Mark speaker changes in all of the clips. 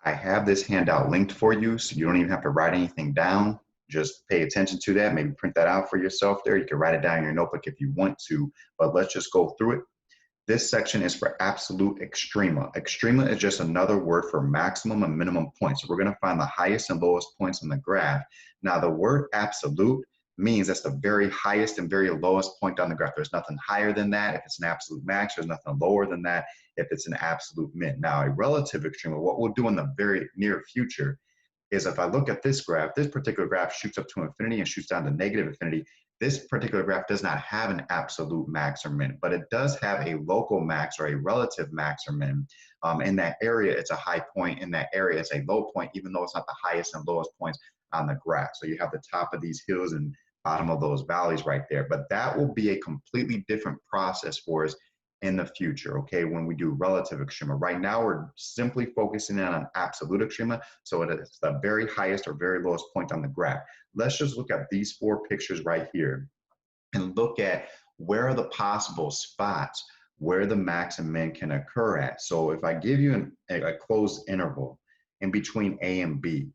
Speaker 1: I have this handout linked for you, so you don't even have to write anything down. Just pay attention to that. Maybe print that out for yourself there. You can write it down in your notebook if you want to, but let's just go through it. This section is for absolute extrema. Extrema is just another word for maximum and minimum points. So we're going to find the highest and lowest points on the graph. Now, the word absolute means that's the very highest and very lowest point on the graph. There's nothing higher than that if it's an absolute max. There's nothing lower than that if it's an absolute min. Now, a relative extrema, what we'll do in the very near future is if I look at this graph, this particular graph shoots up to infinity and shoots down to negative infinity. This particular graph does not have an absolute max or min, but it does have a local max or a relative max or min. In that area, it's a high point. In that area, it's a low point, even though it's not the highest and lowest points on the graph. So you have the top of these hills and bottom of those valleys right there. But that will be a completely different process for us in the future, okay, when we do relative extrema. Right now, we're simply focusing in on absolute extrema, so it is the very highest or very lowest point on the graph. Let's just look at these four pictures right here and look at where are the possible spots where the max and min can occur at. So if I give you a closed interval in between A and B,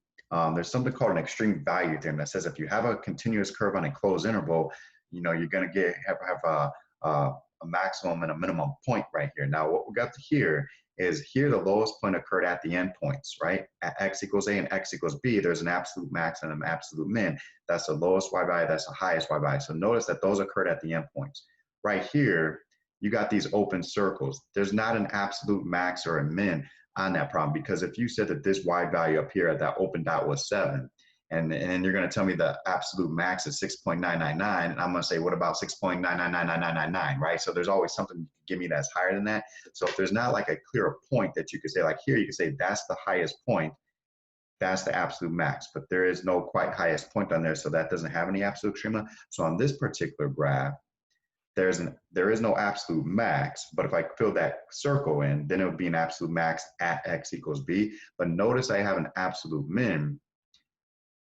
Speaker 1: there's something called an extreme value theorem that says if you have a continuous curve on a closed interval, you know, you're going to have a maximum and a minimum point right here. Now, what we got here is the lowest point occurred at the endpoints, right? At x equals a and x equals b, there's an absolute max and an absolute min. That's the lowest y value, that's the highest y value. So notice that those occurred at the endpoints. Right here, you got these open circles. There's not an absolute max or a min on that problem, because if you said that this y value up here at that open dot was 7, and you're going to tell me the absolute max is 6.999, and I'm going to say, what about 6.9999999, right? So there's always something you can give me that's higher than that. So if there's not like a clear point that you could say, like here, you could say that's the highest point, that's the absolute max, but there is no quite highest point on there, so that doesn't have any absolute extrema. So on this particular graph, there is no absolute max, but if I fill that circle in, then it would be an absolute max at x equals b. But notice I have an absolute min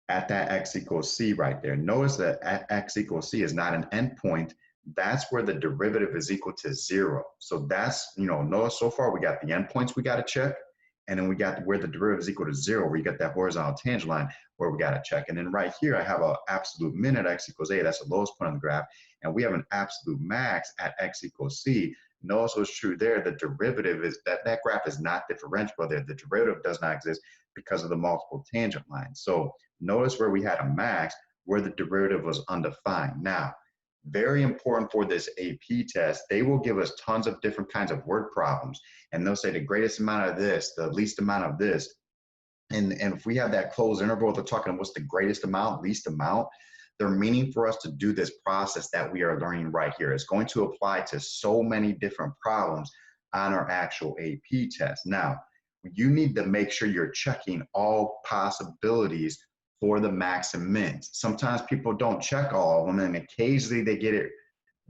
Speaker 1: at that x equals c right there. Notice that at x equals c is not an endpoint. That's where the derivative is equal to 0. So that's, you know, notice so far we got the endpoints we got to check, and then we got where the derivative is equal to 0, where you got that horizontal tangent line where we got to check. And then right here, I have an absolute min at x equals a. That's the lowest point on the graph. And we have an absolute max at x equals c. Notice what's true there. The derivative is that graph is not differentiable there. The derivative does not exist because of the multiple tangent lines. So notice where we had a max, where the derivative was undefined. Now, very important for this AP test, they will give us tons of different kinds of word problems. And they'll say the greatest amount of this, the least amount of this. And if we have that closed interval, they're talking what's the greatest amount, least amount. They're meaning for us to do this process that we are learning right here. It's going to apply to so many different problems on our actual AP test. Now, you need to make sure you're checking all possibilities for the max and mins. Sometimes people don't check all of them, and occasionally they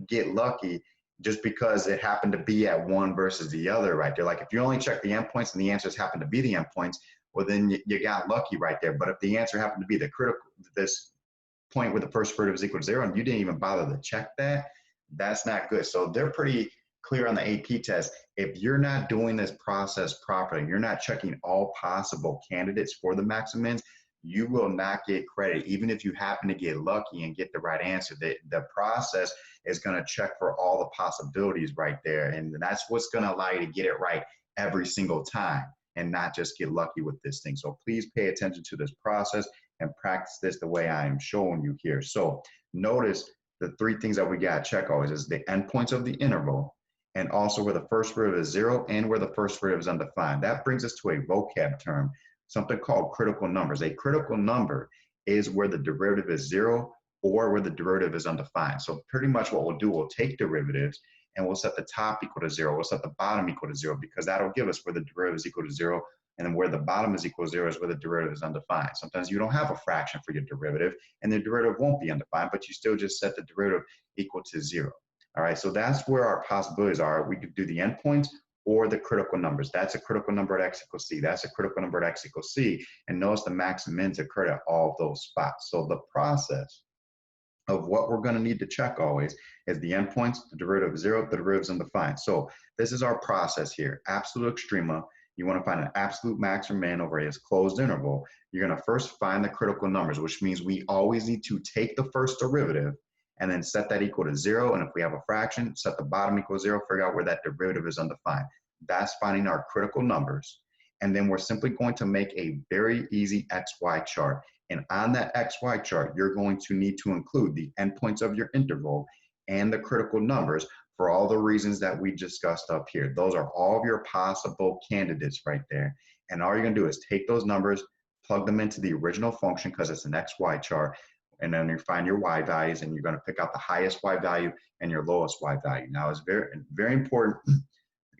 Speaker 1: get lucky just because it happened to be at one versus the other right there. Like if you only check the endpoints and the answers happen to be the endpoints, well then you got lucky right there. But if the answer happened to be the critical, this point where the first derivative is equal to 0, and you didn't even bother to check that, that's not good. So they're pretty clear on the AP test. If you're not doing this process properly, you're not checking all possible candidates for the max and mins, you will not get credit, even if you happen to get lucky and get the right answer. The process is going to check for all the possibilities right there, and that's what's going to allow you to get it right every single time and not just get lucky with this thing. So please pay attention to this process and practice this the way I am showing you here. So notice the three things that we got to check always is the endpoints of the interval, and also where the first derivative is 0 and where the first derivative is undefined. That brings us to a vocab term, something called critical numbers. A critical number is where the derivative is 0 or where the derivative is undefined. So pretty much what we'll do, we'll take derivatives and we'll set the top equal to 0. We'll set the bottom equal to 0, because that'll give us where the derivative is equal to 0, and then where the bottom is equal to 0 is where the derivative is undefined. Sometimes you don't have a fraction for your derivative, and the derivative won't be undefined, but you still just set the derivative equal to 0. All right, so that's where our possibilities are. We could do the endpoints or the critical numbers. That's a critical number at x equals c. That's a critical number at x equals c. And notice the max and mins occur at all of those spots. So the process of what we're going to need to check always is the endpoints, the derivative of 0, the derivative is undefined. So this is our process here. Absolute extrema You want to find an absolute max or min over a closed interval. You're going to first find the critical numbers, which means we always need to take the first derivative and then set that equal to 0. And if we have a fraction, set the bottom equal to 0, figure out where that derivative is undefined. That's finding our critical numbers. And then we're simply going to make a very easy XY chart. And on that XY chart, you're going to need to include the endpoints of your interval and the critical numbers for all the reasons that we discussed up here. Those are all of your possible candidates right there. And all you're gonna do is take those numbers, plug them into the original function because it's an XY chart, and then you find your Y values and you're gonna pick out the highest Y value and your lowest Y value. Now it's very, very important,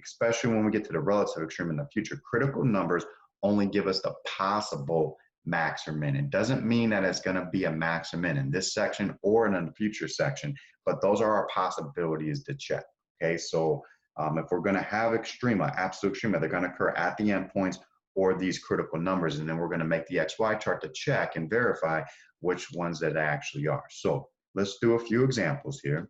Speaker 1: especially when we get to the relative extreme in the future. Critical numbers only give us the possible max or min. It doesn't mean that it's going to be a max or min in this section or in a future section, but those are our possibilities to check. Okay, so if we're going to have extrema, absolute extrema, they're going to occur at the endpoints or these critical numbers, and then we're going to make the XY chart to check and verify which ones that actually are. So let's do a few examples here.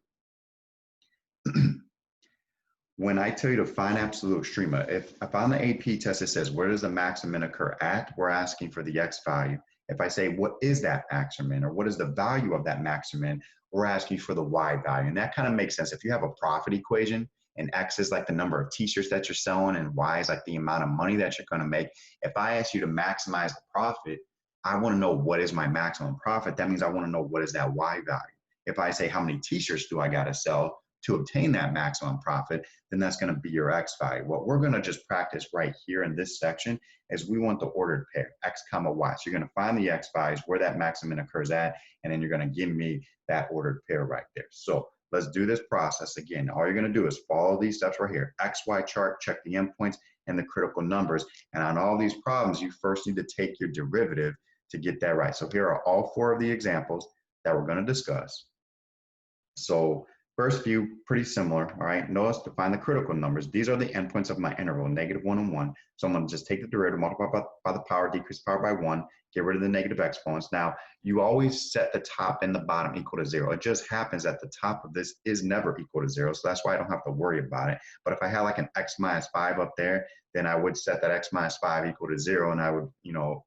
Speaker 1: When I tell you to find absolute extrema, if on the AP test it says where does the max and min occur at, we're asking for the X value. If I say what is that max or min, or what is the value of that max or min, we're asking for the Y value. And that kind of makes sense. If you have a profit equation and X is like the number of t-shirts that you're selling and Y is like the amount of money that you're going to make, if I ask you to maximize the profit, I want to know what is my maximum profit. That means I want to know what is that Y value. If I say how many t-shirts do I got to sell to obtain that maximum profit, then that's going to be your X value. What we're going to just practice right here in this section is we want the ordered pair, X comma Y. So you're going to find the X values where that maximum occurs at, and then you're going to give me that ordered pair right there. So let's do this process again. All you're going to do is follow these steps right here. XY chart, check the endpoints and the critical numbers. And on all these problems, you first need to take your derivative to get that right. So here are all 4 of the examples that we're going to discuss. So first few, pretty similar, all right? Notice to find the critical numbers. These are the endpoints of my interval, -1 and 1. So I'm gonna just take the derivative, multiply by the power, decrease the power by 1, get rid of the negative exponents. Now, you always set the top and the bottom equal to 0. It just happens that the top of this is never equal to 0, so that's why I don't have to worry about it. But if I had like an x minus 5 up there, then I would set that x minus 5 equal to 0, and I would,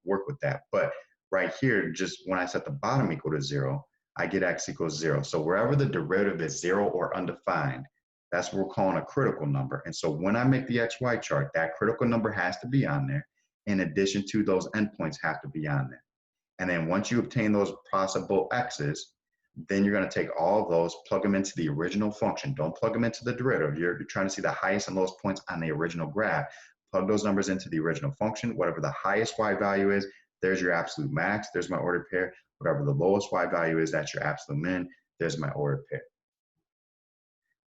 Speaker 1: work with that. But right here, just when I set the bottom equal to 0, I get x equals 0. So wherever the derivative is 0 or undefined, that's what we're calling a critical number. And so when I make the XY chart, that critical number has to be on there, in addition to those endpoints have to be on there. And then once you obtain those possible x's, then you're going to take all of those, plug them into the original function. Don't plug them into the derivative. You're trying to see the highest and lowest points on the original graph. Plug those numbers into the original function. Whatever the highest Y value is, there's your absolute max. There's my ordered pair. Whatever the lowest Y value is, that's your absolute min. There's my ordered pair.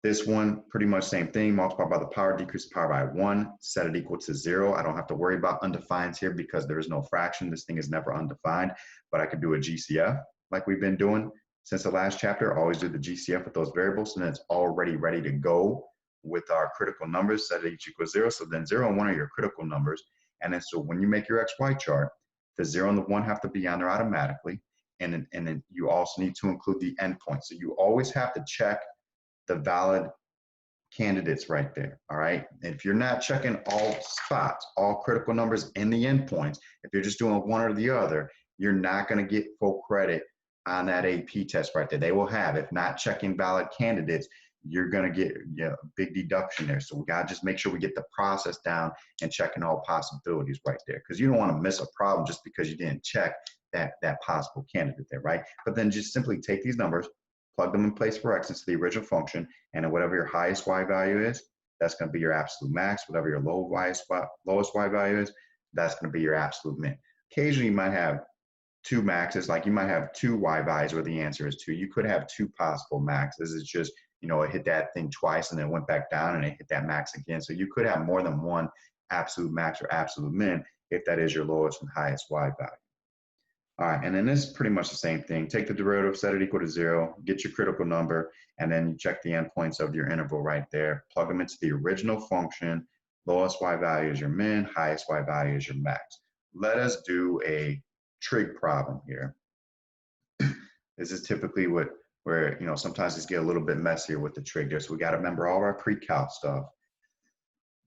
Speaker 1: This one, pretty much same thing. Multiply by the power, decrease the power by 1, set it equal to 0. I don't have to worry about undefined here because there is no fraction. This thing is never undefined, but I could do a GCF like we've been doing since the last chapter. Always do the GCF with those variables, and then it's already ready to go with our critical numbers, set it equals 0. So then 0 and 1 are your critical numbers. And then so when you make your XY chart, the 0 and the 1 have to be on there automatically. And then you also need to include the endpoint. So you always have to check the valid candidates right there, all right? And if you're not checking all spots, all critical numbers and the endpoints, if you're just doing one or the other, you're not gonna get full credit on that AP test right there. They will have, if not checking valid candidates, you're gonna get a big deduction there. So we gotta just make sure we get the process down and checking all possibilities right there, because you don't wanna miss a problem just because you didn't check that possible candidate there, right? But then just simply take these numbers, plug them in place for x into the original function, and then whatever your highest Y value is, that's gonna be your absolute max. Whatever your lowest Y value is, that's gonna be your absolute min. Occasionally you might have 2 maxes, like you might have 2 Y values where the answer is 2. You could have 2 possible maxes. It's just, it hit that thing twice and then went back down and it hit that max again. So you could have more than one absolute max or absolute min if that is your lowest and highest Y value. All right, and then this is pretty much the same thing. Take the derivative, set it equal to 0, get your critical number, and then you check the endpoints of your interval right there. Plug them into the original function. Lowest Y value is your min, highest Y value is your max. Let us do a trig problem here. This is typically where sometimes these get a little bit messier with the trig there. So we got to remember all of our pre-calc stuff.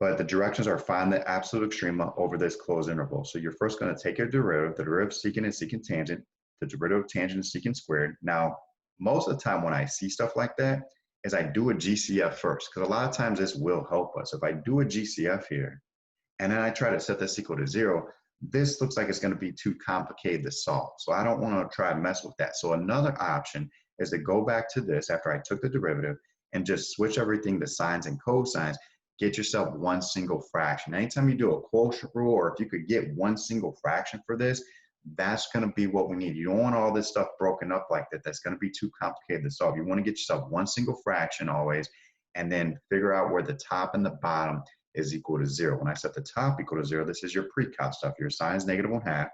Speaker 1: But the directions are find the absolute extrema over this closed interval. So you're first going to take your derivative, the derivative of secant and secant tangent, the derivative of tangent and secant squared. Now, most of the time when I see stuff like that, is I do a GCF first, because a lot of times this will help us. If I do a GCF here, and then I try to set this equal to 0, this looks like it's going to be too complicated to solve. So I don't want to try to mess with that. So another option is to go back to this after I took the derivative and just switch everything to sines and cosines. Get yourself one single fraction. Anytime you do a quotient rule, or if you could get one single fraction for this, that's going to be what we need. You don't want all this stuff broken up like that. That's going to be too complicated to solve. You want to get yourself one single fraction always, and then figure out where the top and the bottom is equal to 0. When I set the top equal to 0, this is your pre-calc stuff. Your sine is -1/2.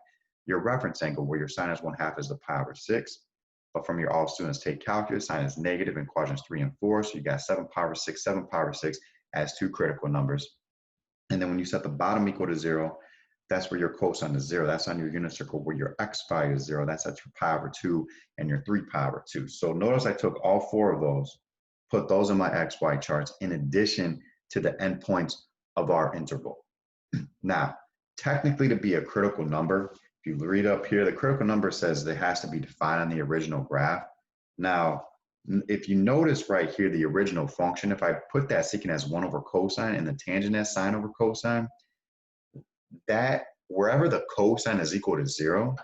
Speaker 1: Your reference angle, where your sine is 1/2, is the pi over 6. But from your all students take calculus, sine is negative in quadrants 3 and 4. So you got 7 pi over 6, 7 pi over 6 as two critical numbers. And then when you set the bottom equal to 0, that's where your cosine is 0. That's on your unit circle. Where your x value is 0, that's at your pi over 2 and your 3 pi over 2. So notice I took all 4 of those, put those in my XY charts in addition to the endpoints of our interval. Now, technically, to be a critical number, if you read up here, the critical number says it has to be defined on the original graph. Now, if you notice right here, the original function, if I put that secant as 1 over cosine and the tangent as sine over cosine, that wherever the cosine is equal to 0,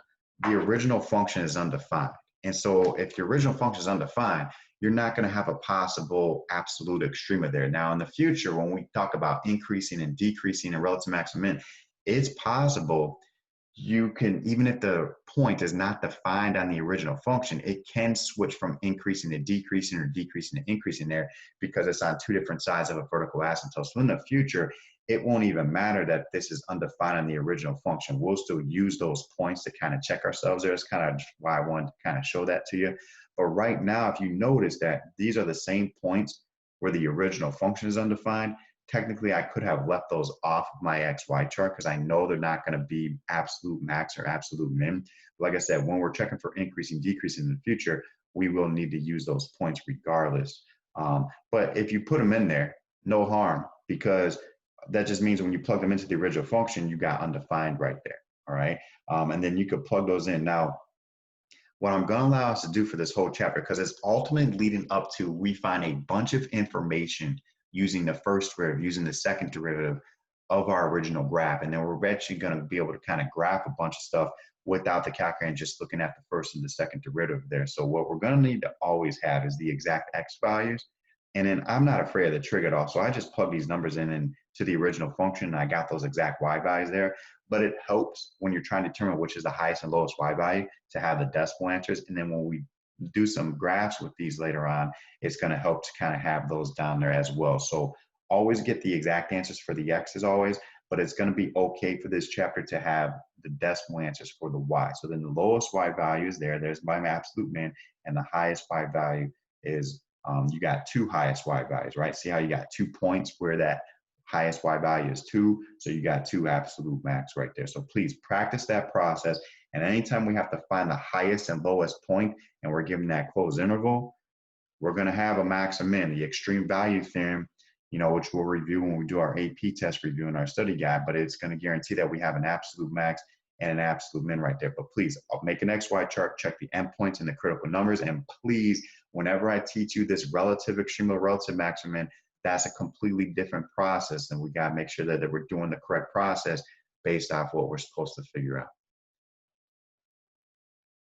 Speaker 1: the original function is undefined. And so if your original function is undefined, you're not going to have a possible absolute extrema there. Now, in the future, when we talk about increasing and decreasing and relative maximum, it's possible you can, even if the point is not defined on the original function, it can switch from increasing to decreasing or decreasing to increasing there, because it's on 2 different sides of a vertical asymptote. So in the future, it won't even matter that this is undefined on the original function. We'll still use those points to kind of check ourselves there. It's kind of why I wanted to kind of show that to you. But right now, if you notice that these are the same points where the original function is undefined, technically I could have left those off of my XY chart because I know they're not going to be absolute max or absolute min. But like I said, when we're checking for increasing, decreasing in the future, we will need to use those points regardless. But if you put them in there, no harm, because that just means when you plug them into the original function, you got undefined right there, all right? And then you could plug those in. Now, what I'm going to allow us to do for this whole chapter, because it's ultimately leading up to, we find a bunch of information using the first derivative, using the second derivative of our original graph. And then we're actually going to be able to kind of graph a bunch of stuff without the calculator and just looking at the first and the second derivative there. So what we're going to need to always have is the exact x values. And then I'm not afraid of the trig at all. So I just plug these numbers in to the original function, and I got those exact y values there. But it helps when you're trying to determine which is the highest and lowest y value to have the decimal answers. And then when we do some graphs with these later on, it's going to help to kind of have those down there as well. So always get the exact answers for the x as always, but it's going to be okay for this chapter to have the decimal answers for the y. So then the lowest y value is there. There's my absolute min, and the highest y value is, you got 2 highest y values, right? See how you got 2 points where that highest y value is 2, so you got 2 absolute max right there. So please practice that process, and anytime we have to find the highest and lowest point and we're given that closed interval, we're going to have a max and min, the extreme value theorem, you know, which we'll review when we do our AP test review in our study guide, but it's going to guarantee that we have an absolute max and an absolute min right there. But please, I'll make an XY chart, check the endpoints and the critical numbers, and please, whenever I teach you this relative extrema, relative maximum, that's a completely different process, and we got to make sure that we're doing the correct process based off what we're supposed to figure out.